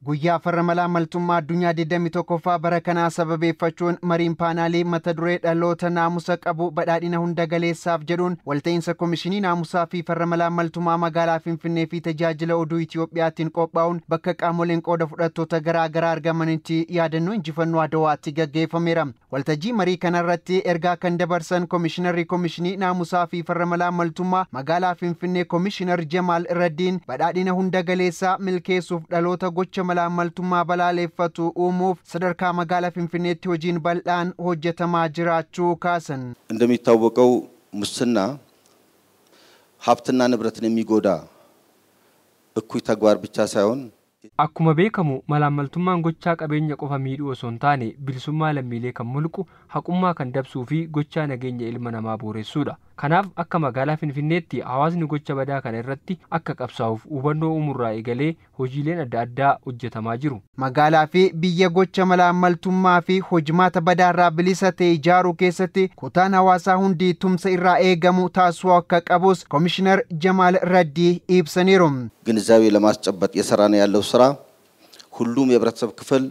Guyyaa farra malaamaltummaa addunyaa 21ffaa bara kanaa sababeeffachuun mariin paanaalii mata duree dhaloota naamusa qabu badhaadhina hunda galeessaaf jedhuun walta'iinsa Komishinii Naamusaa fi Farra Malaamaltummaa magaalaa Finfinnee fi tajaajila oduu Itiyoophiyaatiin qophaa'uun bakka qaamoleen qooda fudhattoota garaa garaa argamanitti yaadannoo injifannoo Adawaatti gaggeeffameera. Waltajjii marii kanarratti ergaa kan dabarsan Komishinarri Komishinii Naamusaa fi Farra Malaamaltummaa magaalaa Finfinnee Komishinar Jamaal Raddiin badhaadhina hunda galeessaa milkeessuuf dhaloota gocha malaamaltummaa balaaleffatu uumuuf sadarkaa magaalaa Finfinneetti hojiin bal'aan hojjetamaa jiraachuu kaasan. እንደሚታወቀው ሙስና ሀብትና ንብረትን የሚጎዳ እኩይ ተግባር ብቻ ሳይሆን akkuma beekamu malaamaltummaan gochaa qabeenya qofa miidhuu osoo hin taane bilisummaa lammiilee kan mulqu haqummaa kan dabsuu fi gochaa nageenya ilma namaa booressuudha. Kanaaf akka magaalaa Finfinneetti hawaasni gocha badaa kana irratti akka qabsaa'uuf hubannoo uumurraa eegalee hojiileen adda addaa hojjetamaa jiru. Magaalaa fi biyya gocha malaamaltummaa fi hojimaata badaarraa bilisa ta'e ijaaruu keessatti kutaan hawaasaa hundi tumsa irraa eegamu taasisuu akka qabus Komishinar Jamaal Raddii ibsaniiru. ግንዛቤ ለማስጨበጥ የሰራነ ያለው ስራ ሁሉም የህብረተሰብ ክፍል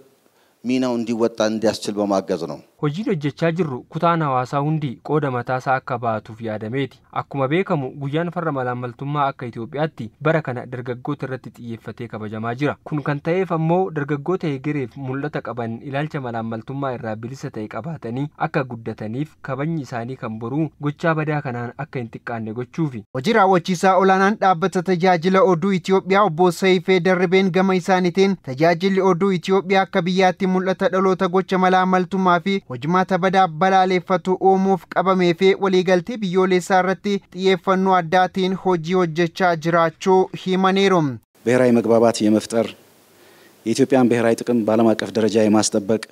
ሚናው እንዲወጣ እንዲያስችል በማገዝ ነው። Hojiin hojjechaa jirru kutaan hawaasaa hundi qooda mataasaa akka baatuuf yaadameeti. Akkuma beekamu guyyaan farra malaamaltummaa akka Itoophiyaatti bara kana dargaggoota irratti xiyyeeffatee kabajamaa jira. Kun kan ta'eef ammoo dargaggoota egereef mul'ata qaban ilaalcha malaamaltummaa irraa bilisa ta'e qabaatanii akka guddataniif kabajni isaanii kan boruu gochaa badaa kanaan akka hin xiqqaanne gochuufi. Hojii raawwachiisaa olaanaan dhaabbata tajaajila oduu Itoophiyaa obbo Saifee Darribeen gama isaaniitiin tajaajilli oduu Itoophiyaa akka biyyaatti mul'ata dhaloota gocha malaamaltummaa fi hojimaata badaa balaaleffatu uumuuf qabamee fi waliigaltee biyyoolessaa irratti xiyyeeffannoo addaatiin hojii hojjechaa jiraachuu himaniiru. ብሔራዊ መግባባት የመፍጠር የኢትዮጵያን ብሔራዊ ጥቅም በዓለም አቀፍ ደረጃ የማስጠበቅ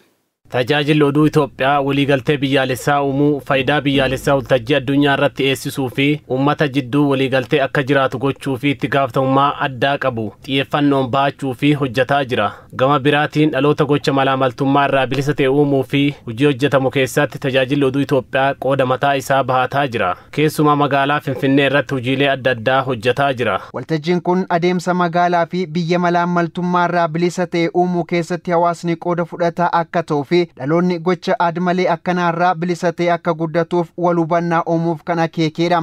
tajaajilli oduu Itoophiyaa waliigaltee biyyaalessaa uumuu faayidaa biyyaalessaa waltajjii addunyaa irratti eessisuu fi uummata jidduu waliigaltee akka jiraatu gochuu fi itti gaafatamummaa addaa qabu xiyyeeffannoon baachuu fi hojjetaa jira. Gama biraatiin dhaloota gocha malaamaltummaa irraa bilisa ta'e uumuu fi hojii hojjetamu keessatti tajaajilli oduu Itoophiyaa qooda mataa isaa bahataa jira. Keessumaa magaalaa Finfinnee irratti hojiilee adda addaa hojjetaa jira. Waltajjiin kun adeemsa magaalaa fi biyya malaamaltummaa irraa bilisa ta'e uumuu keessatti hawaasni qooda fudhataa akka ta'u fi dhaloonni gocha aadmalee akkanaarraa bilisa ta'e akka guddatuuf wal hubannaa uumuuf kan akeekedha.